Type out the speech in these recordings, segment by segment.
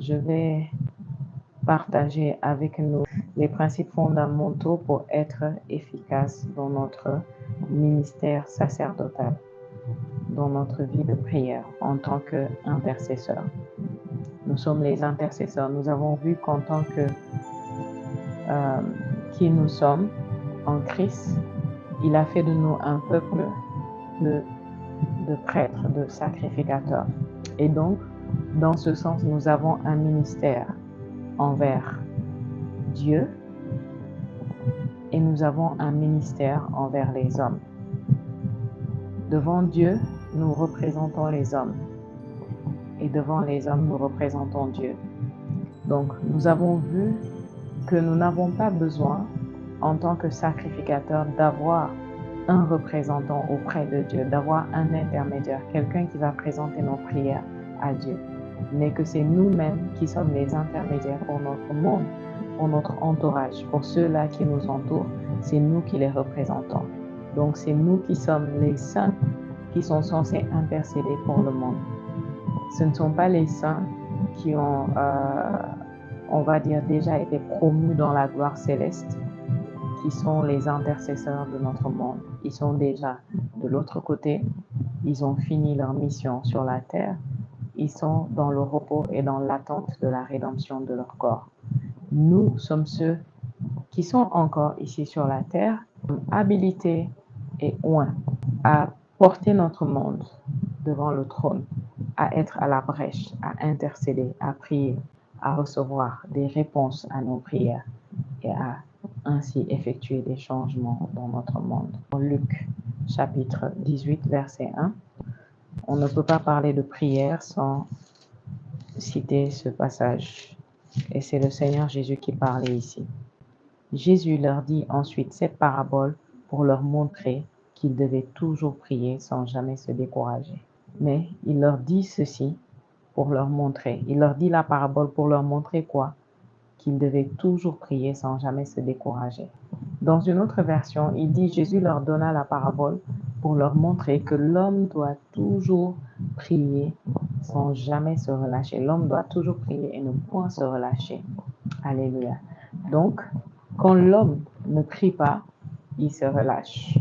je vais partager avec nous les principes fondamentaux pour être efficace dans notre ministère sacerdotal, dans notre vie de prière en tant qu'intercesseur. Nous sommes les intercesseurs. Nous avons vu qu'en tant que qui nous sommes en Christ, il a fait de nous un peuple de prêtres, de sacrificateurs. Et donc, dans ce sens, nous avons un ministère envers Dieu et nous avons un ministère envers les hommes. Devant Dieu, nous représentons les hommes et devant les hommes, nous représentons Dieu. Donc, nous avons vu que nous n'avons pas besoin, en tant que sacrificateurs, d'avoir un représentant auprès de Dieu, d'avoir un intermédiaire, quelqu'un qui va présenter nos prières à Dieu, mais que c'est nous-mêmes qui sommes les intermédiaires pour notre monde, pour notre entourage, pour ceux-là qui nous entourent, c'est nous qui les représentons. Donc c'est nous qui sommes les saints qui sont censés intercéder pour le monde. Ce ne sont pas les saints qui ont, on va dire, déjà été promus dans la gloire céleste, qui sont les intercesseurs de notre monde. Ils sont déjà de l'autre côté, ils ont fini leur mission sur la terre, ils sont dans le repos et dans l'attente de la rédemption de leur corps. Nous sommes ceux qui sont encore ici sur la terre, habilités et oints à porter notre monde devant le trône, à être à la brèche, à intercéder, à prier, à recevoir des réponses à nos prières et à ainsi effectuer des changements dans notre monde. En Luc chapitre 18, verset 1, on ne peut pas parler de prière sans citer ce passage. Et c'est le Seigneur Jésus qui parlait ici. Jésus leur dit ensuite cette parabole pour leur montrer qu'ils devaient toujours prier sans jamais se décourager. Mais il leur dit ceci pour leur montrer. Il leur dit la parabole pour leur montrer quoi? Qu'ils devaient toujours prier sans jamais se décourager. Dans une autre version, il dit Jésus leur donna la parabole pour leur montrer que l'homme doit toujours prier sans jamais se relâcher. L'homme doit toujours prier et ne point se relâcher. Alléluia. Donc, quand l'homme ne prie pas, il se relâche.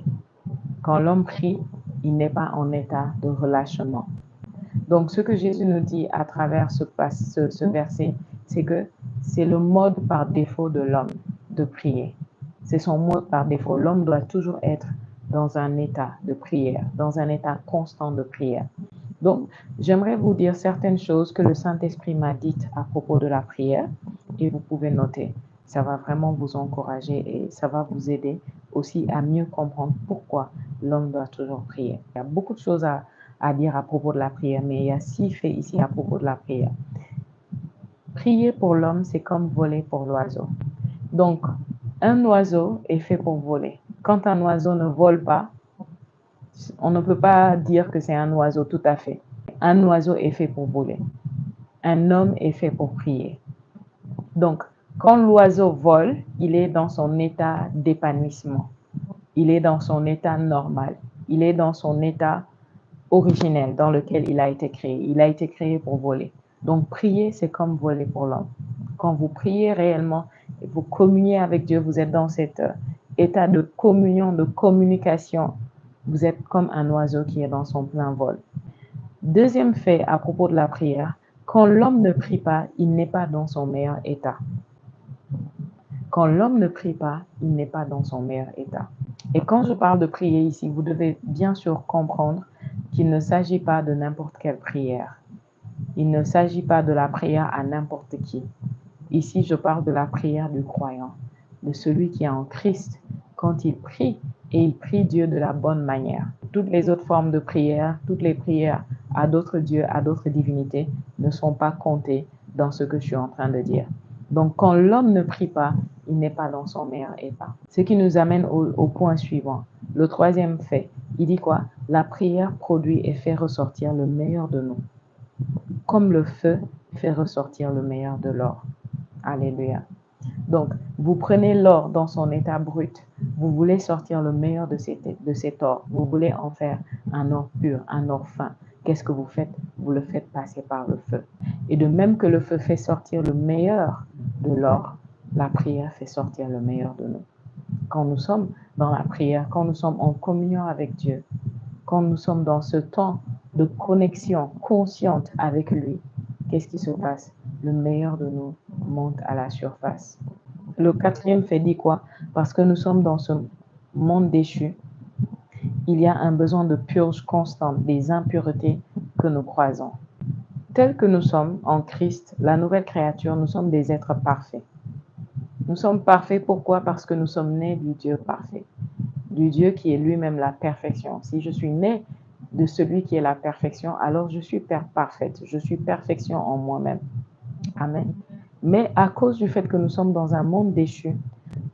Quand l'homme prie, il n'est pas en état de relâchement. Donc, ce que Jésus nous dit à travers ce verset, c'est que c'est le mode par défaut de l'homme de prier. C'est son mode par défaut. L'homme doit toujours être dans un état de prière, dans un état constant de prière. Donc, j'aimerais vous dire certaines choses que le Saint-Esprit m'a dites à propos de la prière et vous pouvez noter. Ça va vraiment vous encourager et ça va vous aider aussi à mieux comprendre pourquoi l'homme doit toujours prier. Il y a beaucoup de choses à dire à propos de la prière, mais il y a 6 faits ici à propos de la prière. Prier pour l'homme, c'est comme voler pour l'oiseau. Donc, un oiseau est fait pour voler. Quand un oiseau ne vole pas, on ne peut pas dire que c'est un oiseau tout à fait. Un oiseau est fait pour voler. Un homme est fait pour prier. Donc, quand l'oiseau vole, il est dans son état d'épanouissement. Il est dans son état normal. Il est dans son état originel dans lequel il a été créé. Il a été créé pour voler. Donc, prier, c'est comme voler pour l'homme. Quand vous priez réellement et vous communiez avec Dieu, vous êtes dans cet état de communion, de communication. Vous êtes comme un oiseau qui est dans son plein vol. Deuxième fait à propos de la prière, quand l'homme ne prie pas, il n'est pas dans son meilleur état. Quand l'homme ne prie pas, il n'est pas dans son meilleur état. Et quand je parle de prier ici, vous devez bien sûr comprendre qu'il ne s'agit pas de n'importe quelle prière. Il ne s'agit pas de la prière à n'importe qui. Ici, je parle de la prière du croyant, de celui qui est en Christ. Quand il prie, et il prie Dieu de la bonne manière. Toutes les autres formes de prière, toutes les prières à d'autres dieux, à d'autres divinités, ne sont pas comptées dans ce que je suis en train de dire. Donc, quand l'homme ne prie pas, il n'est pas dans son meilleur état. Ce qui nous amène au point suivant. Le troisième fait, il dit quoi? La prière produit et fait ressortir le meilleur de nous, comme le feu fait ressortir le meilleur de l'or. Alléluia. Donc, vous prenez l'or dans son état brut, vous voulez sortir le meilleur de cet or, vous voulez en faire un or pur, un or fin. Qu'est-ce que vous faites? Vous le faites passer par le feu. Et de même que le feu fait sortir le meilleur de l'or, la prière fait sortir le meilleur de nous. Quand nous sommes dans la prière, quand nous sommes en communion avec Dieu, quand nous sommes dans ce temps de connexion consciente avec lui, qu'est-ce qui se passe? Le meilleur de nous monte à la surface. Le quatrième fait dit quoi? Parce que nous sommes dans ce monde déchu, il y a un besoin de purge constante des impuretés que nous croisons. Tels que nous sommes en Christ, la nouvelle créature, nous sommes des êtres parfaits. Nous sommes parfaits, pourquoi? Parce que nous sommes nés du Dieu parfait, du Dieu qui est lui-même la perfection. Si je suis né de celui qui est la perfection, alors je suis parfaite, je suis perfection en moi-même. Amen. Mais à cause du fait que nous sommes dans un monde déchu,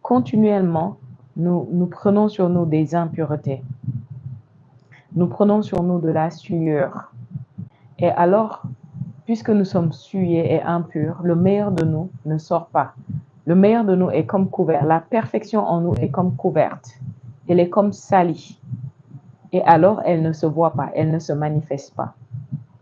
continuellement, nous prenons sur nous des impuretés. Nous prenons sur nous de la sueur. Et alors, puisque nous sommes souillés et impurs, le meilleur de nous ne sort pas. Le meilleur de nous est comme couvert. La perfection en nous est comme couverte. Elle est comme salie. Et alors, elle ne se voit pas, elle ne se manifeste pas.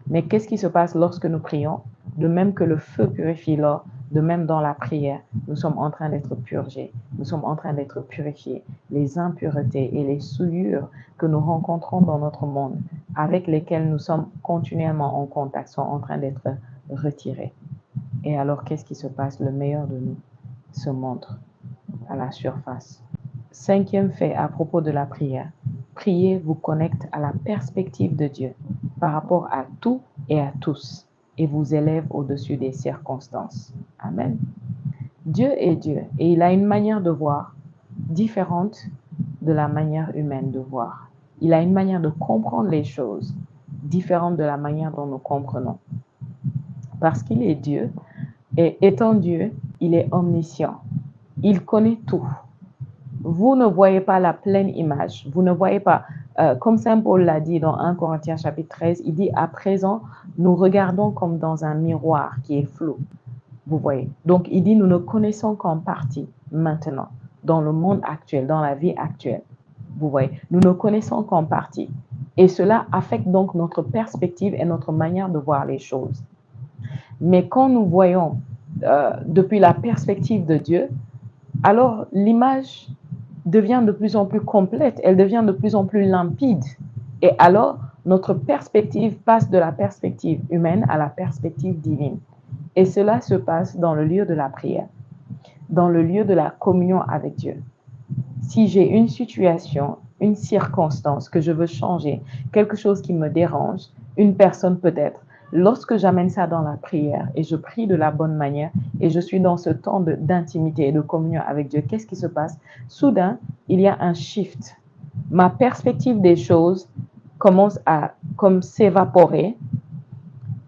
Mais qu'est-ce qui se passe lorsque nous prions? De même que le feu purifie l'or, de même dans la prière, nous sommes en train d'être purgés, nous sommes en train d'être purifiés. Les impuretés et les souillures que nous rencontrons dans notre monde, avec lesquelles nous sommes continuellement en contact, sont en train d'être retirées. Et alors, qu'est-ce qui se passe? Le meilleur de nous se montre à la surface. Cinquième fait à propos de la prière. Prier vous connecte à la perspective de Dieu par rapport à tout et à tous et vous élève au-dessus des circonstances. Amen. Dieu est Dieu et il a une manière de voir différente de la manière humaine de voir. Il a une manière de comprendre les choses différente de la manière dont nous comprenons. Parce qu'il est Dieu et étant Dieu, il est omniscient. Il connaît tout. Vous ne voyez pas la pleine image. Vous ne voyez pas, comme Saint Paul l'a dit dans 1 Corinthiens chapitre 13, il dit, à présent, nous regardons comme dans un miroir qui est flou. Vous voyez. Donc, il dit, nous ne connaissons qu'en partie maintenant, dans le monde actuel, dans la vie actuelle. Vous voyez. Nous ne connaissons qu'en partie. Et cela affecte donc notre perspective et notre manière de voir les choses. Mais quand nous voyons depuis la perspective de Dieu, alors l'image devient de plus en plus complète, elle devient de plus en plus limpide. Et alors, notre perspective passe de la perspective humaine à la perspective divine. Et cela se passe dans le lieu de la prière, dans le lieu de la communion avec Dieu. Si j'ai une situation, une circonstance que je veux changer, quelque chose qui me dérange, une personne peut-être, lorsque j'amène ça dans la prière et je prie de la bonne manière et je suis dans ce temps d'intimité et de communion avec Dieu, qu'est-ce qui se passe? Soudain, il y a un shift. Ma perspective des choses commence à comme s'évaporer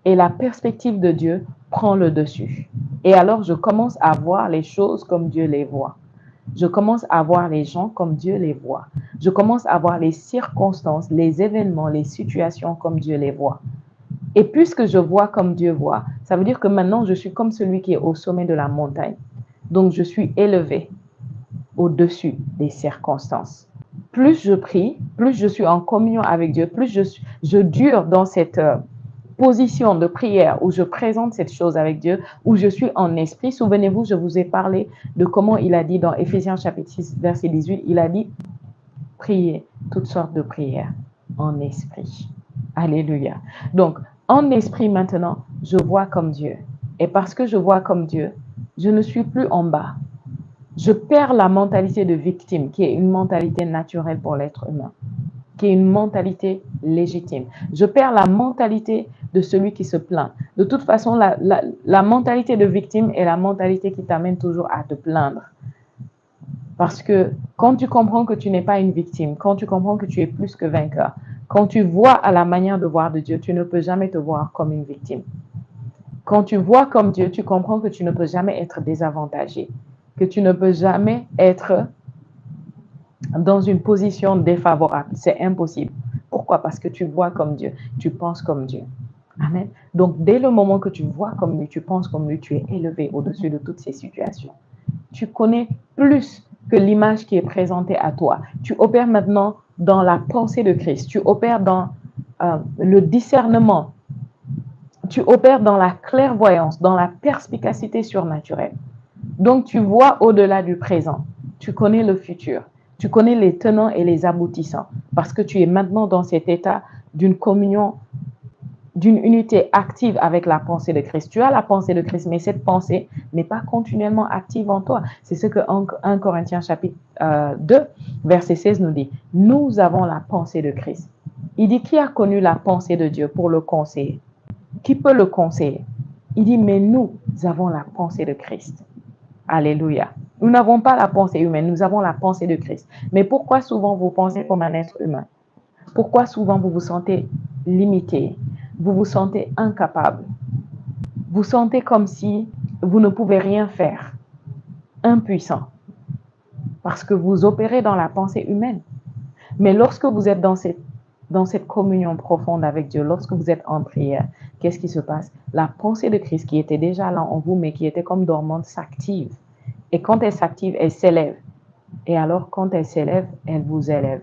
et la perspective de Dieu prend le dessus. Et alors, je commence à voir les choses comme Dieu les voit. Je commence à voir les gens comme Dieu les voit. Je commence à voir les circonstances, les événements, les situations comme Dieu les voit. Et puisque je vois comme Dieu voit, ça veut dire que maintenant, je suis comme celui qui est au sommet de la montagne. Donc, je suis élevé au-dessus des circonstances. Plus je prie, plus je suis en communion avec Dieu, plus je dure dans cette position de prière où je présente cette chose avec Dieu, où je suis en esprit. Souvenez-vous, je vous ai parlé de comment il a dit dans Éphésiens chapitre 6, verset 18, il a dit, priez toutes sortes de prières en esprit. Alléluia. Donc, en esprit maintenant, je vois comme Dieu. Et parce que je vois comme Dieu, je ne suis plus en bas. Je perds la mentalité de victime, qui est une mentalité naturelle pour l'être humain, qui est une mentalité légitime. Je perds la mentalité de celui qui se plaint. De toute façon, la mentalité de victime est la mentalité qui t'amène toujours à te plaindre. Parce que quand tu comprends que tu n'es pas une victime, quand tu comprends que tu es plus que vainqueur, quand tu vois à la manière de voir de Dieu, tu ne peux jamais te voir comme une victime. Quand tu vois comme Dieu, tu comprends que tu ne peux jamais être désavantagé, que tu ne peux jamais être dans une position défavorable. C'est impossible. Pourquoi? Parce que tu vois comme Dieu, tu penses comme Dieu. Amen. Donc, dès le moment que tu vois comme lui, tu penses comme lui, tu es élevé au-dessus de toutes ces situations. Tu connais plus que l'image qui est présentée à toi. Tu opères maintenant dans la pensée de Christ. Tu opères dans le discernement. Tu opères dans la clairvoyance, dans la perspicacité surnaturelle. Donc, tu vois au-delà du présent. Tu connais le futur. Tu connais les tenants et les aboutissants parce que tu es maintenant dans cet état d'une communion, d'une unité active avec la pensée de Christ. Tu as la pensée de Christ, mais cette pensée n'est pas continuellement active en toi. C'est ce que 1 Corinthiens chapitre 2, verset 16 nous dit. Nous avons la pensée de Christ. Il dit, qui a connu la pensée de Dieu pour le conseiller? Qui peut le conseiller? Il dit, mais nous avons la pensée de Christ. Alléluia. Nous n'avons pas la pensée humaine, nous avons la pensée de Christ. Mais pourquoi souvent vous pensez comme un être humain? Pourquoi souvent vous vous sentez limité? Vous vous sentez incapable? Vous sentez comme si vous ne pouvez rien faire, impuissant, parce que vous opérez dans la pensée humaine. Mais lorsque vous êtes dans cette communion profonde avec Dieu, lorsque vous êtes en prière, qu'est-ce qui se passe? La pensée de Christ qui était déjà là en vous, mais qui était comme dormante, s'active. Et quand elle s'active, elle s'élève. Et alors, quand elle s'élève, elle vous élève.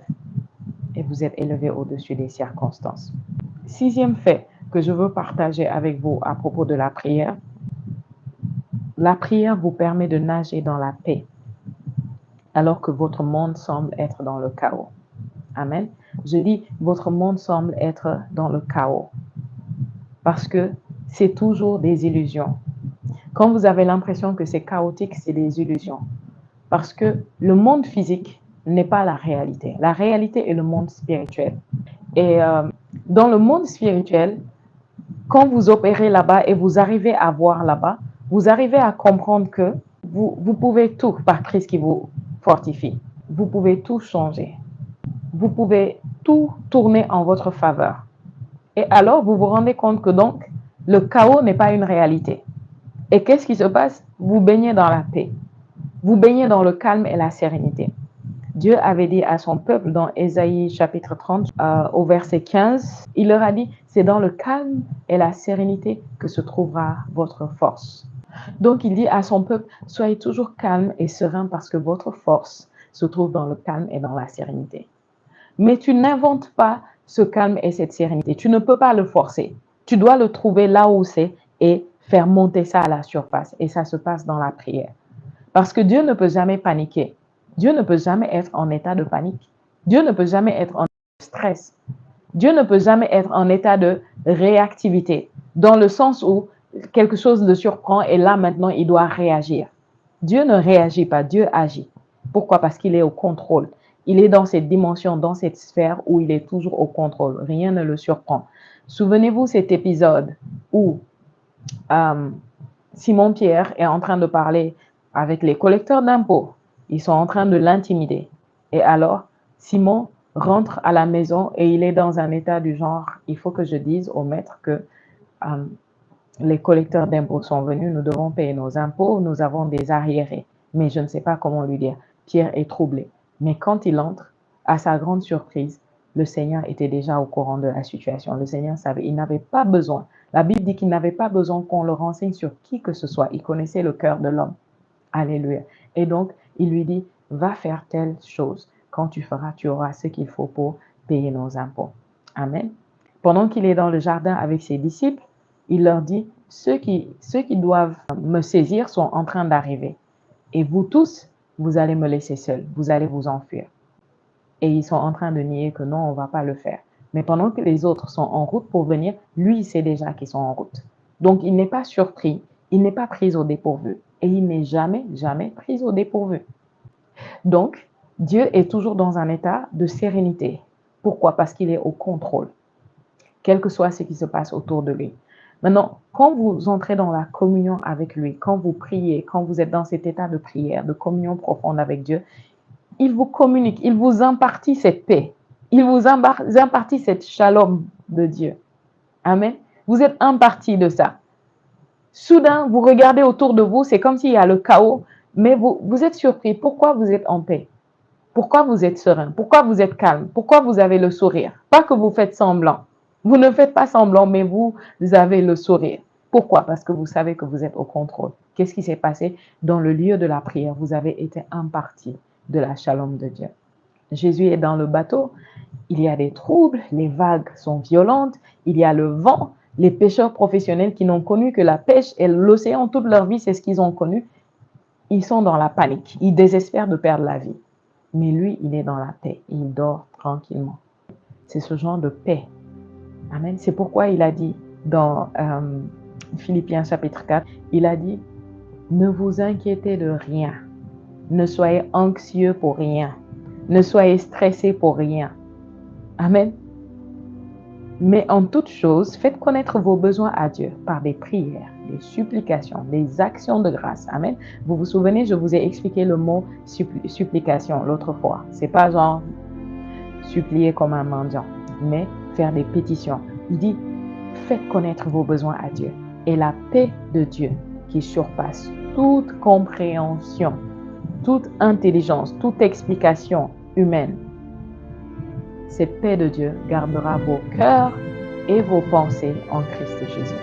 Et vous êtes élevé au-dessus des circonstances. 6e fait que je veux partager avec vous à propos de la prière. La prière vous permet de nager dans la paix, alors que votre monde semble être dans le chaos. Amen. Je dis, votre monde semble être dans le chaos, parce que c'est toujours des illusions. Quand vous avez l'impression que c'est chaotique, c'est des illusions. Parce que le monde physique n'est pas la réalité. La réalité est le monde spirituel. Et dans le monde spirituel, quand vous opérez là-bas et vous arrivez à voir là-bas, vous arrivez à comprendre que vous pouvez tout par Christ qui vous fortifie. Vous pouvez tout changer. Vous pouvez tout tourner en votre faveur. Et alors, vous vous rendez compte que donc, le chaos n'est pas une réalité. Et qu'est-ce qui se passe? Vous baignez dans la paix. Vous baignez dans le calme et la sérénité. Dieu avait dit à son peuple dans Ésaïe chapitre 30 au verset 15, il leur a dit, c'est dans le calme et la sérénité que se trouvera votre force. Donc il dit à son peuple, soyez toujours calme et serein parce que votre force se trouve dans le calme et dans la sérénité. Mais tu n'inventes pas ce calme et cette sérénité. Tu ne peux pas le forcer. Tu dois le trouver là où c'est et faire monter ça à la surface. Et ça se passe dans la prière. Parce que Dieu ne peut jamais paniquer. Dieu ne peut jamais être en état de panique. Dieu ne peut jamais être en stress. Dieu ne peut jamais être en état de réactivité, dans le sens où quelque chose le surprend et là maintenant il doit réagir. Dieu ne réagit pas, Dieu agit. Pourquoi? Parce qu'il est au contrôle. Il est dans cette dimension, dans cette sphère où il est toujours au contrôle. Rien ne le surprend. Souvenez-vous cet épisode où Simon-Pierre est en train de parler avec les collecteurs d'impôts. Ils sont en train de l'intimider. Et alors, Simon rentre à la maison et il est dans un état du genre, il faut que je dise au maître que les collecteurs d'impôts sont venus, nous devons payer nos impôts, nous avons des arriérés. Mais je ne sais pas comment lui dire. Pierre est troublé. Mais quand il entre, à sa grande surprise, le Seigneur était déjà au courant de la situation. Le Seigneur savait, il n'avait pas besoin. La Bible dit qu'il n'avait pas besoin qu'on le renseigne sur qui que ce soit. Il connaissait le cœur de l'homme. Alléluia. Et donc, il lui dit, va faire telle chose. Quand tu feras, tu auras ce qu'il faut pour payer nos impôts. Amen. Pendant qu'il est dans le jardin avec ses disciples, il leur dit, ceux qui doivent me saisir sont en train d'arriver. Et vous tous, vous allez me laisser seul. Vous allez vous enfuir. Et ils sont en train de nier que non, on ne va pas le faire. Mais pendant que les autres sont en route pour venir, lui, il sait déjà qu'ils sont en route. Donc, il n'est pas surpris, il n'est pas pris au dépourvu. Et il n'est jamais, jamais pris au dépourvu. Donc, Dieu est toujours dans un état de sérénité. Pourquoi? Parce qu'il est au contrôle, quel que soit ce qui se passe autour de lui. Maintenant, quand vous entrez dans la communion avec lui, quand vous priez, quand vous êtes dans cet état de prière, de communion profonde avec Dieu, il vous communique, il vous impartit cette paix. Il vous impartit cette shalom de Dieu. Amen. Vous êtes imparti de ça. Soudain, vous regardez autour de vous, c'est comme s'il y a le chaos, mais vous êtes surpris. Pourquoi vous êtes en paix? Pourquoi vous êtes serein? Pourquoi vous êtes calme? Pourquoi vous avez le sourire? Pas que vous faites semblant. Vous ne faites pas semblant, mais vous avez le sourire. Pourquoi? Parce que vous savez que vous êtes au contrôle. Qu'est-ce qui s'est passé? Dans le lieu de la prière, vous avez été imparti de la shalom de Dieu. Jésus est dans le bateau, il y a des troubles, les vagues sont violentes, il y a le vent, Les pêcheurs professionnels qui n'ont connu que la pêche et l'océan toute leur vie, c'est ce qu'ils ont connu. Ils sont dans la panique. Ils désespèrent de perdre la vie. Mais lui, il est dans la paix. Il dort tranquillement. C'est ce genre de paix. Amen. C'est pourquoi il a dit dans Philippiens chapitre 4, il a dit, ne vous inquiétez de rien. Ne soyez anxieux pour rien. Ne soyez stressés pour rien. Amen. Mais en toute chose, faites connaître vos besoins à Dieu par des prières, des supplications, des actions de grâce. Amen. Vous vous souvenez, je vous ai expliqué le mot supplication l'autre fois. C'est pas genre supplier comme un mendiant, mais faire des pétitions. Il dit, faites connaître vos besoins à Dieu. Et la paix de Dieu qui surpasse toute compréhension, toute intelligence, toute explication humaine, cette paix de Dieu gardera vos cœurs et vos pensées en Christ Jésus.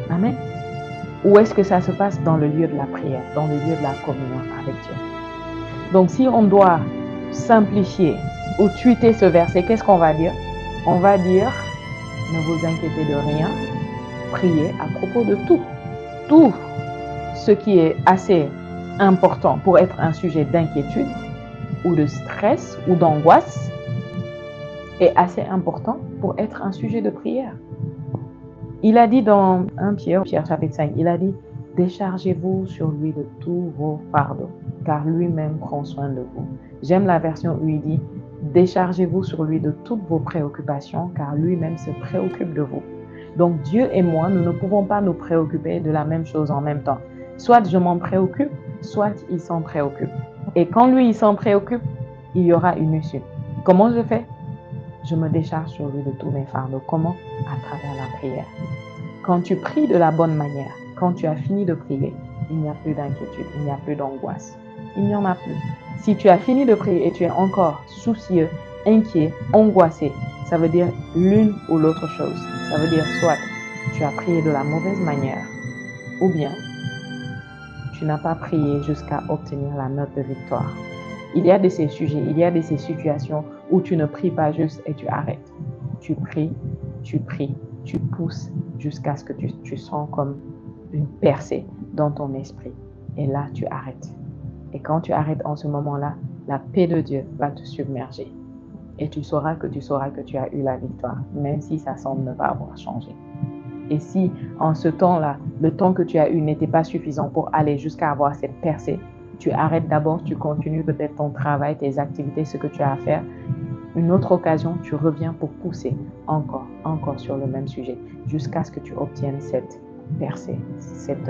Amen. Où est-ce que ça se passe? Dans le lieu de la prière, dans le lieu de la communion avec Dieu. Donc, si on doit simplifier ou tweeter ce verset, qu'est-ce qu'on va dire? On va dire, ne vous inquiétez de rien, priez à propos de tout. Tout ce qui est assez important pour être un sujet d'inquiétude ou de stress ou d'angoisse est assez important pour être un sujet de prière. Il a dit dans 1 Pierre chapitre 5, il a dit, déchargez-vous sur lui de tous vos fardeaux, car lui-même prend soin de vous. J'aime la version où il dit, déchargez-vous sur lui de toutes vos préoccupations, car lui-même se préoccupe de vous. Donc Dieu et moi, nous ne pouvons pas nous préoccuper de la même chose en même temps. Soit je m'en préoccupe, soit il s'en préoccupe. Et quand lui, il s'en préoccupe, il y aura une issue. Comment je fais? Je me décharge sur lui de tous mes fardeaux. Comment? À travers la prière. Quand tu pries de la bonne manière, quand tu as fini de prier, il n'y a plus d'inquiétude, il n'y a plus d'angoisse. Il n'y en a plus. Si tu as fini de prier et tu es encore soucieux, inquiet, angoissé, ça veut dire l'une ou l'autre chose. Ça veut dire soit tu as prié de la mauvaise manière, ou bien tu n'as pas prié jusqu'à obtenir la note de victoire. Il y a de ces sujets, il y a de ces situations où tu ne pries pas juste et tu arrêtes. Tu pries, tu pousses jusqu'à ce que tu sens comme une percée dans ton esprit. Et là, tu arrêtes. Et quand tu arrêtes en ce moment-là, la paix de Dieu va te submerger. Et tu sauras que tu as eu la victoire, même si ça semble ne pas avoir changé. Et si en ce temps-là, le temps que tu as eu n'était pas suffisant pour aller jusqu'à avoir cette percée, tu arrêtes d'abord, tu continues peut-être ton travail, tes activités, ce que tu as à faire. Une autre occasion, tu reviens pour pousser encore sur le même sujet, jusqu'à ce que tu obtiennes cette percée, cette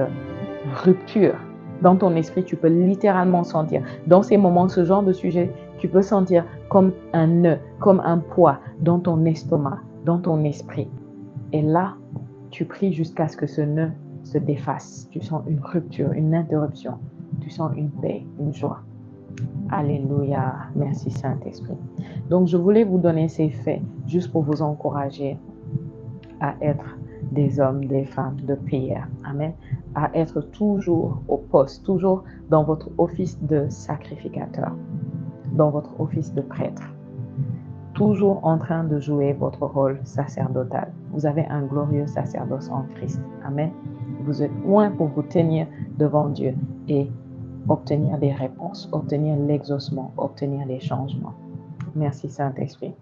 rupture. Dans ton esprit, tu peux littéralement sentir, dans ces moments, ce genre de sujet, tu peux sentir comme un nœud, comme un poids dans ton estomac, dans ton esprit. Et là, tu pries jusqu'à ce que ce nœud se défasse. Tu sens une rupture, une interruption. Tu sens une paix, une joie. Alléluia. Merci Saint-Esprit. Donc, je voulais vous donner ces faits juste pour vous encourager à être des hommes, des femmes de prière. Amen. À être toujours au poste, toujours dans votre office de sacrificateur, dans votre office de prêtre. Toujours en train de jouer votre rôle sacerdotal. Vous avez un glorieux sacerdoce en Christ. Amen. Vous êtes loin pour vous tenir devant Dieu et obtenir des réponses, obtenir l'exaucement, obtenir des changements. Merci Saint-Esprit.